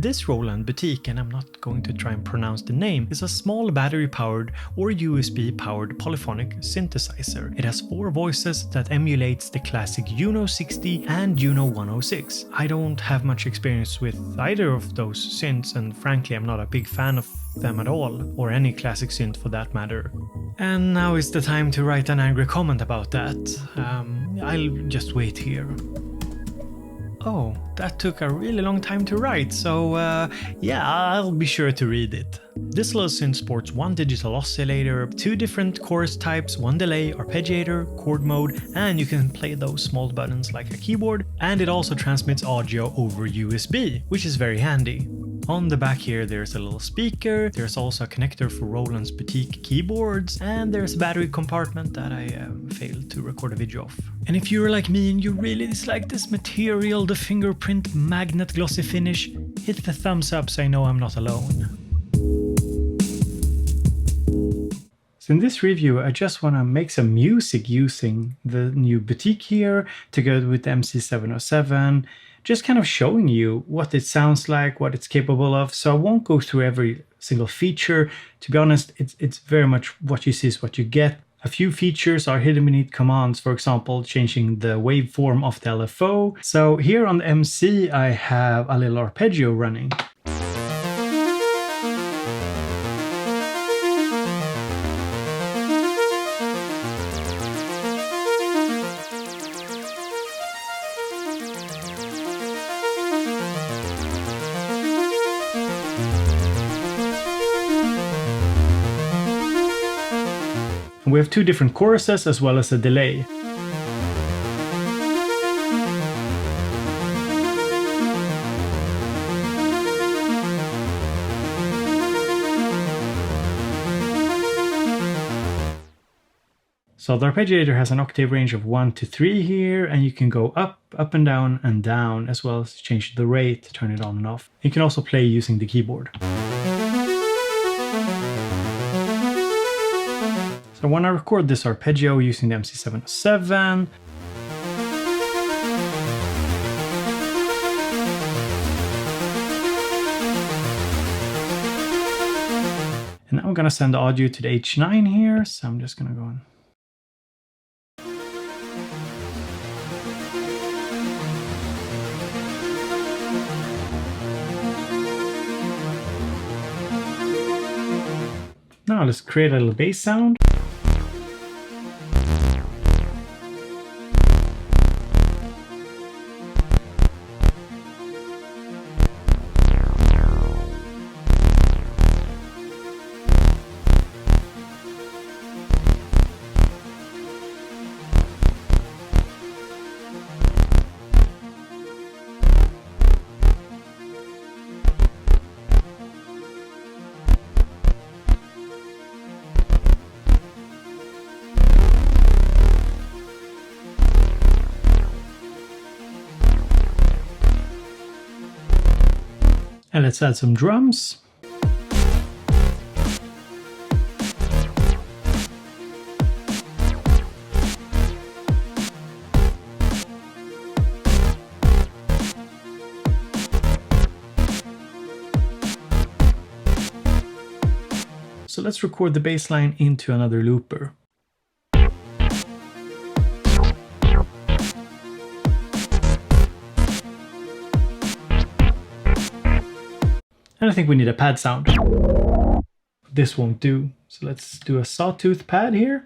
This Roland Boutique, and I'm not going to try and pronounce the name, is a small battery-powered or USB-powered polyphonic synthesizer. It has 4 voices that emulates the classic JUNO-60 and JUNO-106. I don't have much experience with either of those synths, and frankly I'm not a big fan of them at all, or any classic synth for that matter. And now is the time to write an angry comment about that. I'll just wait here. Oh, that took a really long time to write, so yeah, I'll be sure to read it. This little synth sports 1 digital oscillator, 2 different chorus types, 1 delay, arpeggiator, chord mode, and you can play those small buttons like a keyboard, and it also transmits audio over USB, which is very handy. On the back here there's a little speaker, there's also a connector for Roland's Boutique keyboards, and there's a battery compartment that I failed to record a video of. And if you're like me and you really dislike this material, the fingerprint magnet glossy finish, hit the thumbs up so I know I'm not alone. So in this review I just want to make some music using the new Boutique here together with the MC707. Just kind of showing you what it sounds like, what it's capable of. So I won't go through every single feature. To be honest, it's very much what you see is what you get. A few features are hidden beneath commands, for example, changing the waveform of the LFO. So here on the MC, I have a little arpeggio running. We have 2 different choruses as well as a delay. So the arpeggiator has an octave range of 1 to 3 here, and you can go up and down, as well as change the rate, turn it on and off. You can also play using the keyboard. So when I record this arpeggio using the MC707, and now I'm going to send the audio to the H9 here, so I'm just going to go on. Now let's create a little bass sound. And let's add some drums. So let's record the bass line into another looper. And I think we need a pad sound. This won't do, so let's do a sawtooth pad here.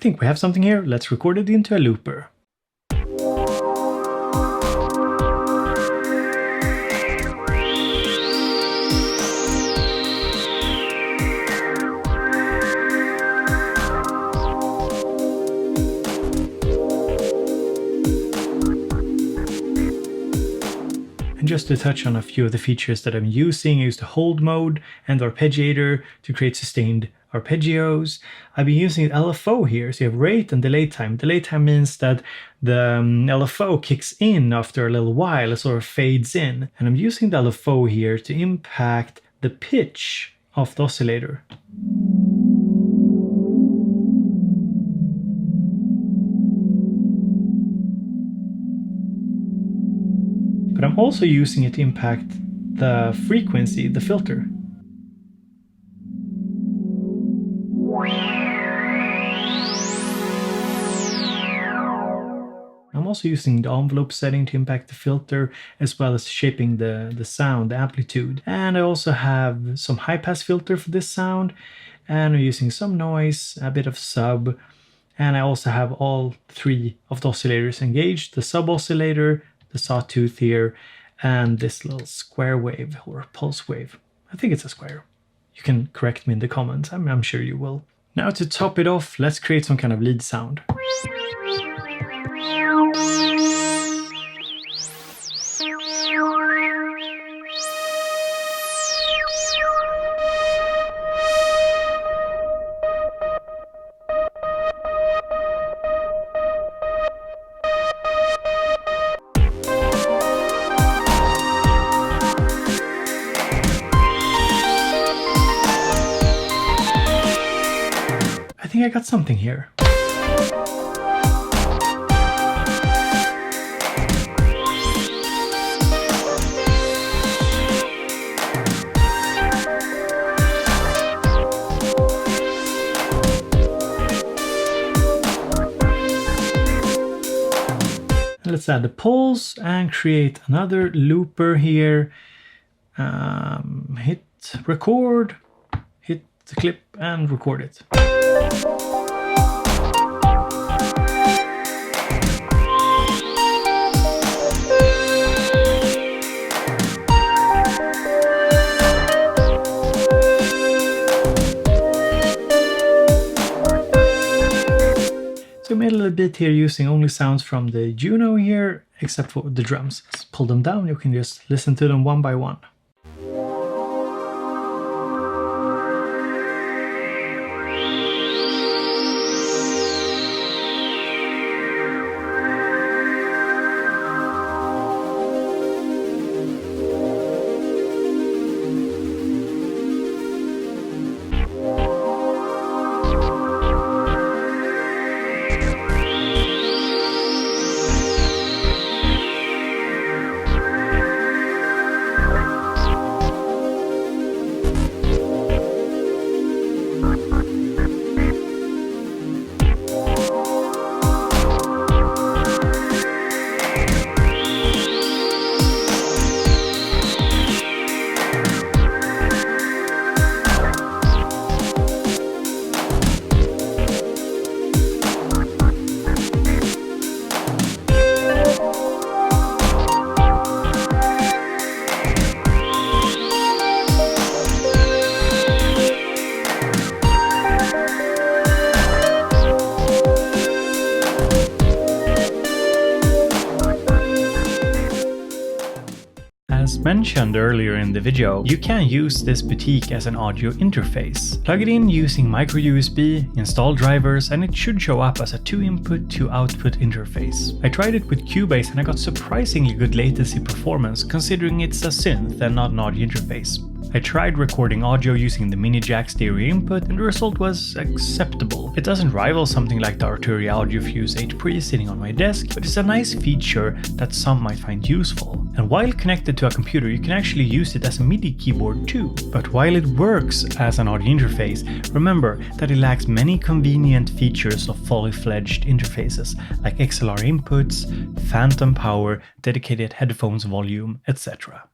think we have something here. Let's record it into a looper. And just to touch on a few of the features that I'm using, I use the hold mode and the arpeggiator to create sustained arpeggios. I've been using LFO here, so you have rate and delay time. Delay time means that the LFO kicks in after a little while, it sort of fades in. And I'm using the LFO here to impact the pitch of the oscillator. But I'm also using it to impact the frequency, the filter. I'm also using the envelope setting to impact the filter, as well as shaping the sound, the amplitude. And I also have some high pass filter for this sound, and I'm using some noise, a bit of sub, and I also have all three of the oscillators engaged, the sub oscillator, the sawtooth here, and this little square wave or pulse wave. I think it's a square. You can correct me in the comments, I'm sure you will. Now to top it off, let's create some kind of lead sound. I think I got something here. Let's add the pulse and create another looper here. Hit record, hit the clip and record it. So I made a little bit here using only sounds from the JUNO here, except for the drums. Let's pull them down, you can just listen to them one by one. As mentioned earlier in the video, you can use this boutique as an audio interface. Plug it in using micro USB, install drivers, and it should show up as a 2-input, 2-output interface. I tried it with Cubase and I got surprisingly good latency performance considering it's a synth and not an audio interface. I tried recording audio using the mini jack stereo input and the result was acceptable. It doesn't rival something like the Arturia AudioFuse 8 Pre sitting on my desk, but it's a nice feature that some might find useful. And while connected to a computer, you can actually use it as a MIDI keyboard too. But while it works as an audio interface, remember that it lacks many convenient features of fully fledged interfaces like XLR inputs, phantom power, dedicated headphones volume, etc.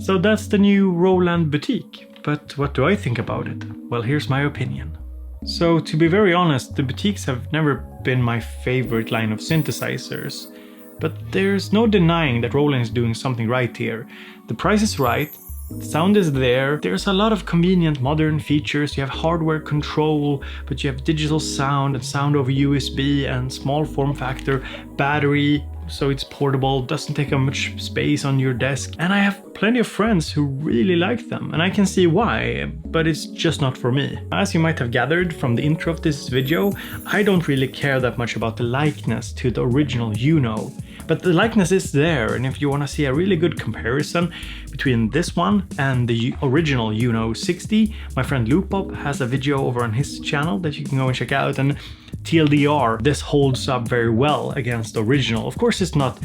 So that's the new Roland Boutique. But what do I think about it? Well, here's my opinion. So to be very honest, the Boutiques have never been my favorite line of synthesizers. But there's no denying that Roland is doing something right here. The price is right, the sound is there, there's a lot of convenient modern features, you have hardware control, but you have digital sound and sound over USB and small form factor, battery, so it's portable, doesn't take up much space on your desk. And I have plenty of friends who really like them, and I can see why, but it's just not for me. As you might have gathered from the intro of this video, I don't really care that much about the likeness to the original JUNO. But the likeness is there, and if you want to see a really good comparison between this one and the original JUNO-60, my friend Lupop has a video over on his channel that you can go and check out, and TLDR, this holds up very well against the original. Of course it's not,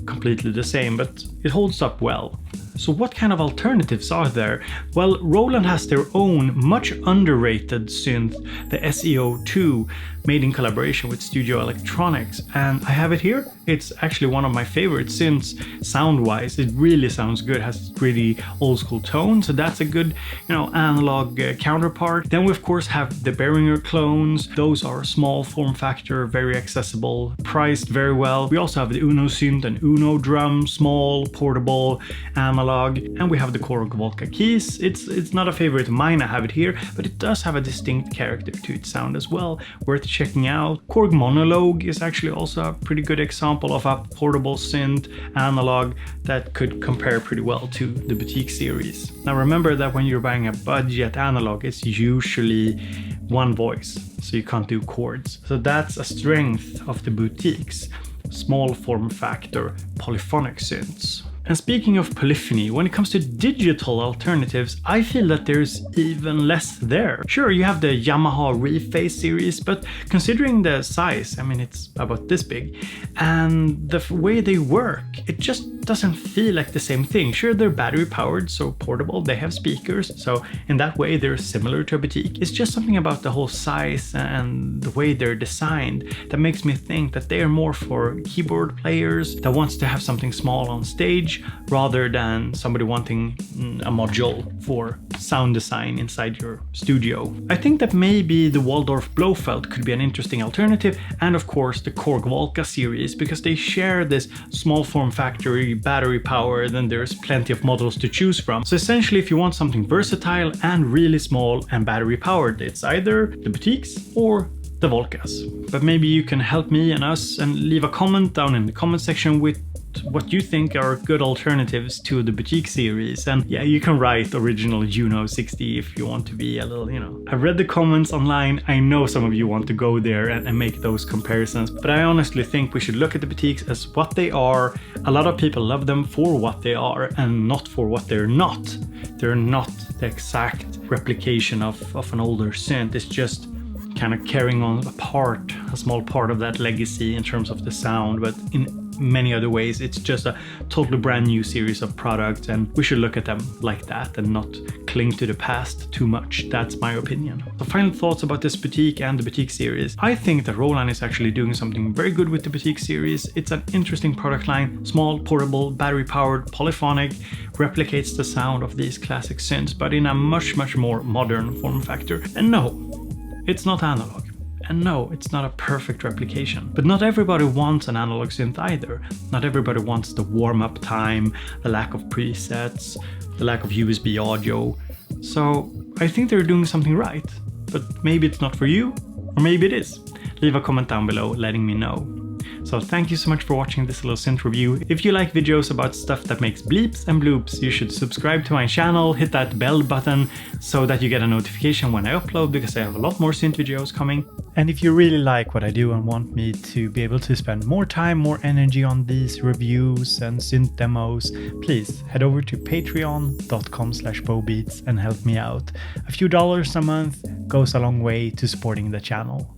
completely the same, but it holds up well. So what kind of alternatives are there? Well, Roland has their own much underrated synth, the SEO2, made in collaboration with Studio Electronics, and I have it here. It's actually one of my favorite synths sound-wise. It really sounds good, has really old school tone, so that's a good, analog counterpart. Then we of course have the Behringer clones. Those are small form factor, very accessible, priced very well. We also have the Uno synth and Uno drum, small, portable, analog, and we have the Korg Volca keys. It's not a favorite of mine, I have it here, but it does have a distinct character to its sound as well, worth checking out. Korg Monologue is actually also a pretty good example of a portable synth analog that could compare pretty well to the Boutique series. Now remember that when you're buying a budget analog, it's usually one voice, so you can't do chords. So that's a strength of the Boutiques, small form factor polyphonic synths. And speaking of polyphony, when it comes to digital alternatives, I feel that there's even less there. Sure, you have the Yamaha Rephase series, but considering the size, it's about this big, and the way they work, it just doesn't feel like the same thing. Sure, they're battery powered, so portable, they have speakers, so in that way they're similar to a Boutique. It's just something about the whole size and the way they're designed that makes me think that they are more for keyboard players that wants to have something small on stage, rather than somebody wanting a module for sound design inside your studio. I think that maybe the Waldorf Blofeld could be an interesting alternative, and of course the Korg Volca series, because they share this small form factor, battery power, then there's plenty of models to choose from. So essentially, if you want something versatile and really small and battery powered, it's either the Boutiques or the Volcas. But maybe you can help me and us and leave a comment down in the comment section with what you think are good alternatives to the Boutique series. And yeah, you can write original JUNO-60 if you want to be a little, I've read the comments online. I know some of you want to go there and make those comparisons, but I honestly think we should look at the Boutiques as what they are. A lot of people love them for what they are and not for what they're not. They're not the exact replication of an older synth. It's just kind of carrying on a small part of that legacy in terms of the sound, but in many other ways it's just a totally brand new series of products, and we should look at them like that and not cling to the past too much. That's my opinion. So final thoughts about this Boutique and the Boutique series. I think that Roland is actually doing something very good with the Boutique series. It's an interesting product line, small, portable, battery powered, polyphonic, replicates the sound of these classic synths, but in a much more modern form factor. And no, it's not analog. And no, it's not a perfect replication. But not everybody wants an analog synth either. Not everybody wants the warm-up time, the lack of presets, the lack of USB audio. So I think they're doing something right. But maybe it's not for you, or maybe it is. Leave a comment down below letting me know. So thank you so much for watching this little synth review. If you like videos about stuff that makes bleeps and bloops, you should subscribe to my channel, hit that bell button so that you get a notification when I upload, because I have a lot more synth videos coming. And if you really like what I do and want me to be able to spend more time, more energy on these reviews and synth demos, please head over to patreon.com/bowbeats and help me out. A few dollars a month goes a long way to supporting the channel.